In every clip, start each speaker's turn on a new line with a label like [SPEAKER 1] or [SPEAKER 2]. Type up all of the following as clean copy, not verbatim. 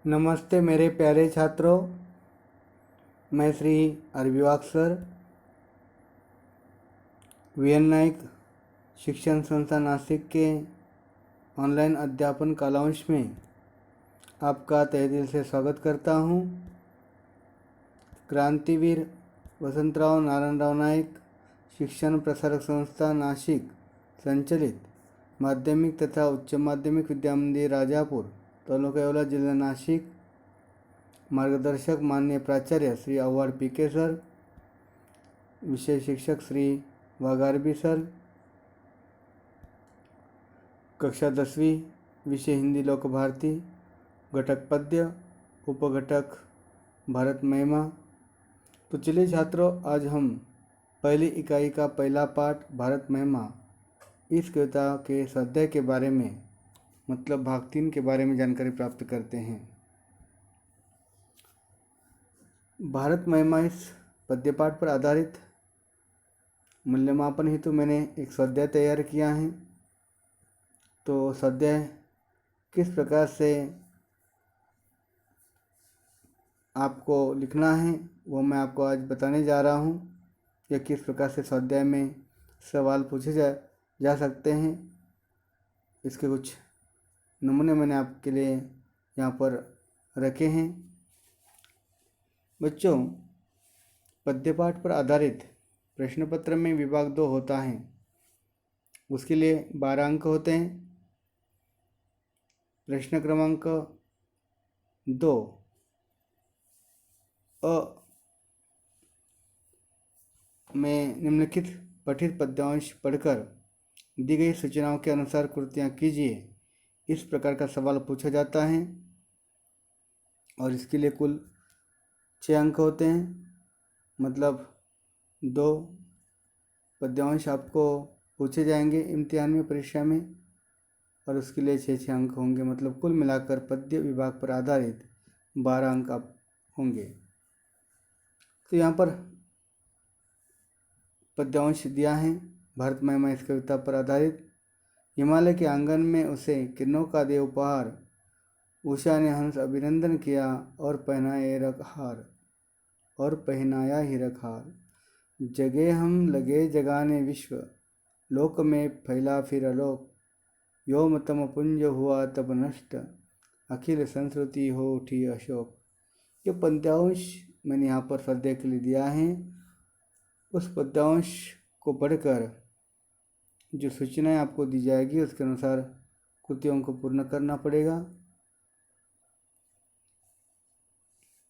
[SPEAKER 1] नमस्ते मेरे प्यारे छात्रों, मैं श्री अरविवाक सर वीएन नाइक शिक्षण संस्थान नासिक के ऑनलाइन अध्यापन कालांश में आपका तहे दिल से स्वागत करता हूं। क्रांतिवीर वसंतराव नारायणराव नाईक शिक्षण प्रसारक संस्था नाशिक संचलित माध्यमिक तथा उच्च माध्यमिक विद्या मंदिर राजापुर तालुका येवला जिला नाशिक। मार्गदर्शक माननीय प्राचार्य श्री आव्हाड पीके सर, विषय शिक्षक श्री वाघारबी सर, कक्षा 10वीं, विषय हिंदी लोक भारती, घटक पद्य, उपघटक भारत महिमा। तो चलिए छात्रों, आज हम पहली इकाई का पहला पाठ भारत महिमा इस कविता के स्वाध्याय के बारे में, मतलब भाग 3 के बारे में जानकारी प्राप्त करते हैं। भारत महिमा इस पद्य पाठ पर आधारित मूल्यमापन हेतु मैंने एक स्वाध्याय तैयार किया है। तो स्वाध्याय किस प्रकार से आपको लिखना है वो मैं आपको आज बताने जा रहा हूँ, या किस प्रकार से स्वाध्याय में सवाल पूछे जा सकते हैं। इसके कुछ नमूने मैंने आपके लिए यहाँ पर रखे हैं। बच्चों, पद्य पाठ पर आधारित प्रश्न पत्र में विभाग 2 होता है। उसके लिए 12 अंक होते हैं। प्रश्न क्रमांक 2, अ में निम्नलिखित पठित पद्यांश पढ़कर दी गई सूचनाओं के अनुसार कृतियाँ कीजिए, इस प्रकार का सवाल पूछा जाता है। और इसके लिए कुल 6 अंक होते हैं, मतलब 2 पद्यांश आपको पूछे जाएंगे इम्तिहान में, परीक्षा में, और उसके लिए 6 अंक होंगे। मतलब कुल मिलाकर पद्य विभाग पर आधारित 12 अंक आप होंगे। तो यहाँ पर पद्यांश दिया है भारत महिमा इस कविता पर आधारित। हिमालय के आंगन में उसे किरणों का दे उपहार, उषा ने हंस अभिनंदन किया और पहनाया हीरक हार। जगे हम लगे जगाने विश्व, लोक में फैला फिर अलोक, यो मतम पुंज हुआ तब नष्ट, अखिल संस्कृति हो उठी अशोक। ये पद्यांश मैंने यहाँ पर स्वाध्याय के लिए दिया है। उस पद्यांश को पढ़कर जो सूचनाएं आपको दी जाएगी उसके अनुसार कृतियों को पूर्ण करना पड़ेगा।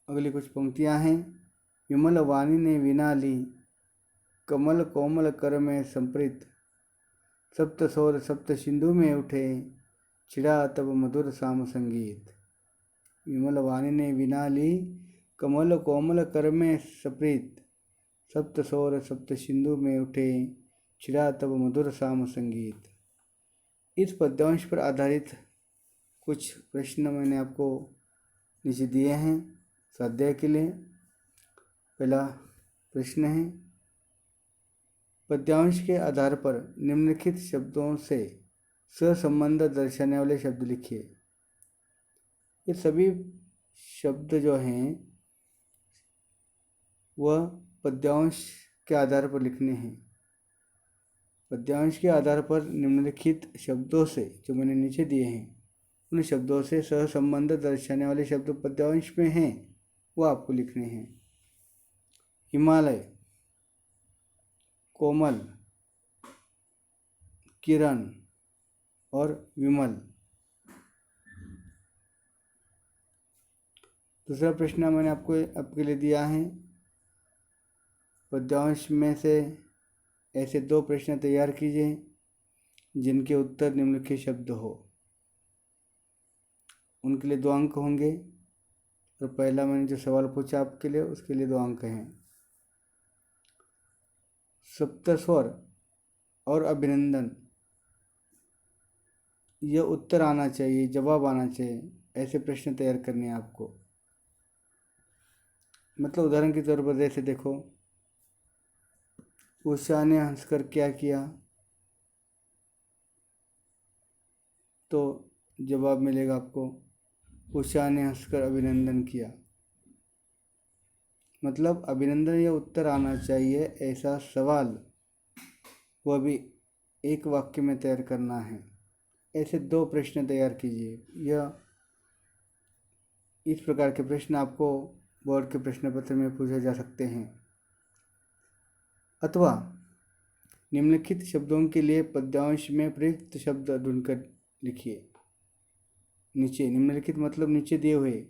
[SPEAKER 1] अगली कुछ पंक्तियां हैं। विमल वाणी ने वीणा ली, कमल कोमल कर में संप्रीत, सप्त स्वर सप्त सिंधु में उठे, छिड़ा तब मधुर साम संगीत। विमल वाणी ने वीणा ली, कमल कोमल कर में संप्रीत, सप्त स्वर सप्त सिंधु में उठे, छिड़ा तब मधुर साम संगीत। इस पद्यांश पर आधारित कुछ प्रश्न मैंने आपको नीचे दिए हैं स्वाध्याय के लिए। पहला प्रश्न है, पद्यांश के आधार पर निम्नलिखित शब्दों से सहसंबंध दर्शाने वाले शब्द लिखिए। ये सभी शब्द जो हैं वह पद्यांश के आधार पर लिखने हैं। पद्यांश के आधार पर निम्नलिखित शब्दों से, जो मैंने नीचे दिए हैं, उन शब्दों से सहसंबंध दर्शाने वाले शब्द पद्यांश में हैं वो आपको लिखने हैं। हिमालय, कोमल, किरण और विमल। दूसरा प्रश्न मैंने आपके लिए दिया है, पद्यांश में से ऐसे 2 प्रश्न तैयार कीजिए जिनके उत्तर निम्नलिखित शब्द हो। उनके लिए 2 अंक होंगे। और पहला मैंने जो सवाल पूछा आपके लिए उसके लिए 2 अंक हैं। सप्तस्वर और अभिनंदन, यह उत्तर आना चाहिए, जवाब आना चाहिए। ऐसे प्रश्न तैयार करने हैं आपको। मतलब उदाहरण के तौर पर जैसे देखो, उषा ने हंसकर क्या किया, तो जवाब मिलेगा आपको उषा ने हंसकर अभिनंदन किया। मतलब अभिनंदन या उत्तर आना चाहिए ऐसा सवाल, वह भी एक वाक्य में तैयार करना है। ऐसे 2 प्रश्न तैयार कीजिए। यह इस प्रकार के प्रश्न आपको बोर्ड के प्रश्न पत्र में पूछे जा सकते हैं। अथवा निम्नलिखित शब्दों के लिए पद्यांश में प्रयुक्त शब्द ढूंढकर लिखिए। नीचे निम्नलिखित मतलब नीचे दिए हुए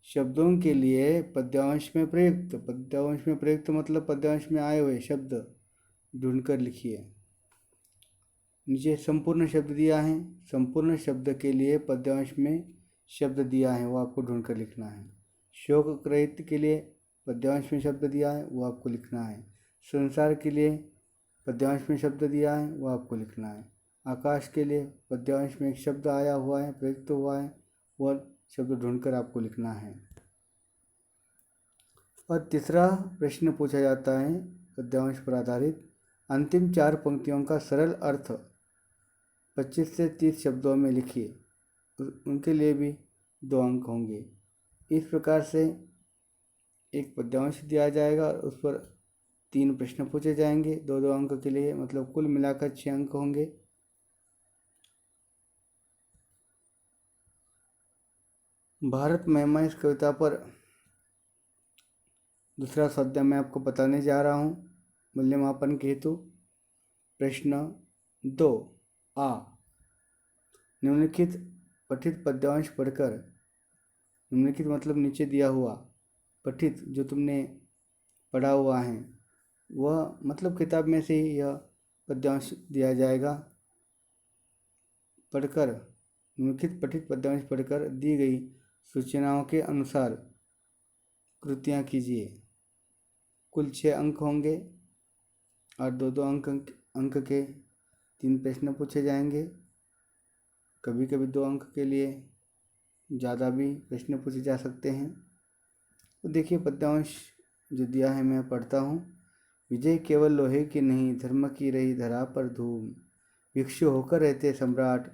[SPEAKER 1] शब्दों के लिए पद्यांश में प्रयुक्त मतलब पद्यांश में आए हुए शब्द ढूंढकर लिखिए। नीचे संपूर्ण शब्द दिया है, संपूर्ण शब्द के लिए पद्यांश में शब्द दिया है, वो आपको ढूंढकर लिखना है। शोक रहित के लिए पद्यांश में शब्द दिया है, वो आपको लिखना है। संसार के लिए पद्यांश में शब्द दिया है, वो आपको लिखना है। आकाश के लिए पद्यांश में एक शब्द आया हुआ है, प्रयुक्त हुआ है, वह शब्द ढूंढकर आपको लिखना है। और तीसरा प्रश्न पूछा जाता है पद्यांश पर आधारित, अंतिम 4 पंक्तियों का सरल अर्थ 25 से 30 शब्दों में लिखिए। उनके लिए भी 2 अंक होंगे। इस प्रकार से एक पद्यांश दिया जाएगा और उस पर 3 प्रश्न पूछे जाएंगे 2-2 अंक के लिए, मतलब कुल मिलाकर 6 अंक होंगे। भारत महिमा इस कविता पर दूसरा स्वाध्याय मैं आपको बताने जा रहा हूँ मूल्यमापन के हेतु। प्रश्न 2 आ, निम्नलिखित पठित पद्यांश पढ़कर, निम्नलिखित मतलब नीचे दिया हुआ, पठित जो तुमने पढ़ा हुआ है वह मतलब किताब में से ही यह पद्यांश दिया जाएगा। पढ़कर निम्नलिखित पठित पद्यांश पढ़कर दी गई सूचनाओं के अनुसार कृतियाँ कीजिए। कुल 6 अंक होंगे और 2-2 अंक के 3 प्रश्न पूछे जाएंगे। कभी कभी 2 अंक के लिए ज़्यादा भी प्रश्न पूछे जा सकते हैं। तो देखिए पद्यांश जो दिया है मैं पढ़ता हूँ। विजय केवल लोहे की नहीं, धर्म की रही धरा पर धूम। भिक्षु होकर रहते सम्राट,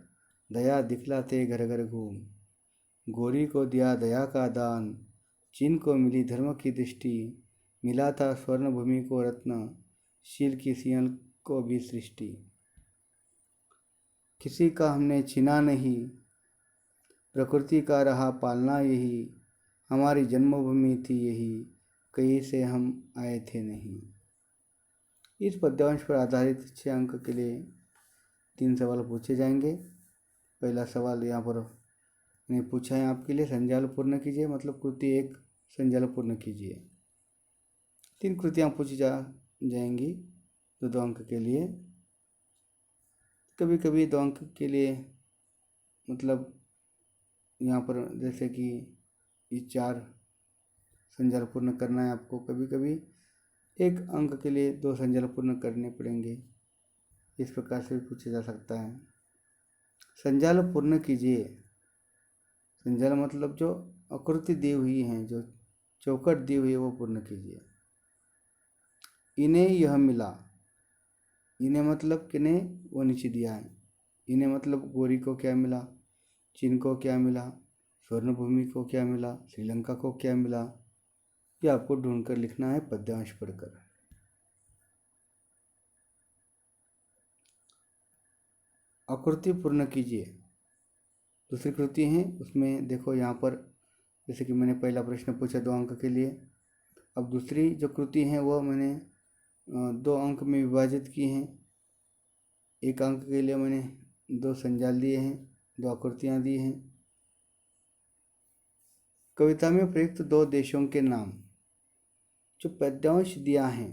[SPEAKER 1] दया दिखलाते घर घर घूम। गोरी को दिया दया का दान, चीन को मिली धर्म की दृष्टि। मिला था स्वर्ण भूमि को रत्न, शील की सियल को भी सृष्टि। किसी का हमने छीना नहीं, प्रकृति का रहा पालना यही। हमारी जन्मभूमि थी यही, कहीं से हम आए थे नहीं। इस पद्यांश पर आधारित 6 अंक के लिए 3 सवाल पूछे जाएंगे। पहला सवाल यहाँ पर मैंने पूछा है आपके लिए, संजाल पूर्ण कीजिए, मतलब कृति 1 संजाल पूर्ण कीजिए। 3 कृतियाँ पूछी जाएंगी 2-2 अंक के लिए। कभी कभी 2 अंक के लिए मतलब यहाँ पर जैसे कि ये 4 संजाल पूर्ण करना है आपको, कभी कभी 1 अंक के लिए 2 संजाल पूर्ण करने पड़ेंगे। इस प्रकार से भी पूछा जा सकता है। संजाल पूर्ण कीजिए। संजाल मतलब जो आकृति दी हुई है, जो चौखट दी हुई है वो पूर्ण कीजिए। इन्हें यह मिला, इन्हें मतलब किन्हें, वो नीचे दिया है। इन्हें मतलब गोरी को क्या मिला, चीन को क्या मिला, स्वर्ण भूमि को क्या मिला, श्रीलंका को क्या मिला, ये आपको ढूंढकर लिखना है पद्यांश पढ़कर। आकृति पूर्ण कीजिए। दूसरी कृति है उसमें देखो यहाँ पर, जैसे कि मैंने पहला प्रश्न पूछा 2 अंक के लिए, अब दूसरी जो कृति है वो मैंने 2 अंक में विभाजित की हैं। 1 अंक के लिए मैंने 2 संजाल दिए हैं, 2 आकृतियाँ दी हैं। कविता में प्रयुक्त 2 देशों के नाम, जो पद्यांश दिया है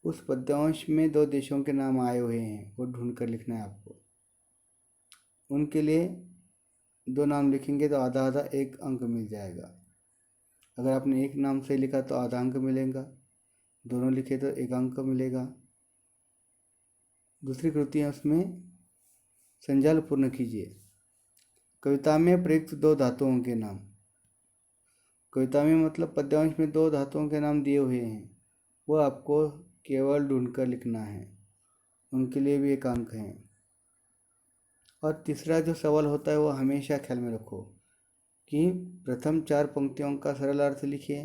[SPEAKER 1] उस पद्यांश में 2 देशों के नाम आए हुए हैं, वो ढूंढ कर लिखना है आपको। उनके लिए 2 नाम लिखेंगे तो आधा आधा 1 अंक मिल जाएगा। अगर आपने 1 नाम सही लिखा तो आधा अंक मिलेगा, दोनों लिखे तो 1 अंक मिलेगा। दूसरी कृति है उसमें संजाल पूर्ण कीजिए। कविता में प्रयुक्त 2 धातुओं के नाम, कविता में मतलब पद्यांश में 2 धातुओं के नाम दिए हुए हैं, वो आपको केवल ढूंढकर लिखना है, उनके लिए भी 1 अंक है। और तीसरा जो सवाल होता है वो हमेशा ख्याल में रखो, कि प्रथम 4 पंक्तियों का सरल अर्थ लिखिए,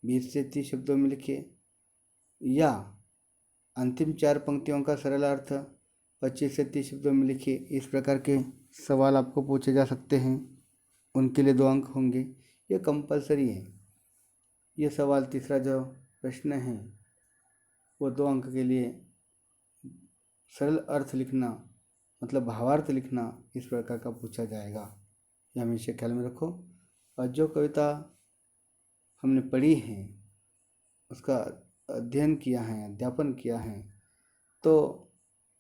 [SPEAKER 1] 20 से 30 शब्दों में लिखिए, या अंतिम 4 पंक्तियों का सरल अर्थ 25 से 30 शब्दों में लिखिए। इस प्रकार के सवाल आपको पूछे जा सकते हैं, उनके लिए 2 अंक होंगे। ये कंपलसरी है। ये सवाल तीसरा जो प्रश्न है वो 2 अंक के लिए सरल अर्थ लिखना मतलब भावार्थ लिखना इस प्रकार का पूछा जाएगा। ये हमेशा ख्याल में रखो। और जो कविता हमने पढ़ी है उसका अध्ययन किया है, अध्यापन किया है, तो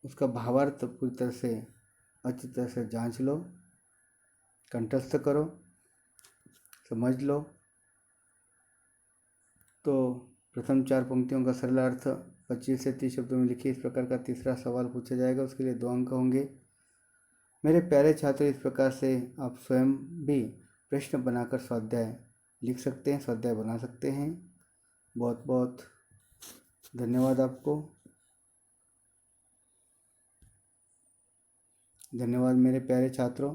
[SPEAKER 1] उसका भावार्थ पूरी तरह से अच्छी तरह से जांच लो, कंठस्थ करो, समझ लो। तो प्रथम 4 पंक्तियों का सरल अर्थ 25 से 30 शब्दों में लिखिए। इस प्रकार का तीसरा सवाल पूछा जाएगा, उसके लिए 2 अंक होंगे। मेरे प्यारे छात्र, इस प्रकार से आप स्वयं भी प्रश्न बनाकर स्वाध्याय लिख सकते हैं, स्वाध्याय बना सकते हैं। बहुत बहुत धन्यवाद आपको। धन्यवाद मेरे प्यारे छात्रों।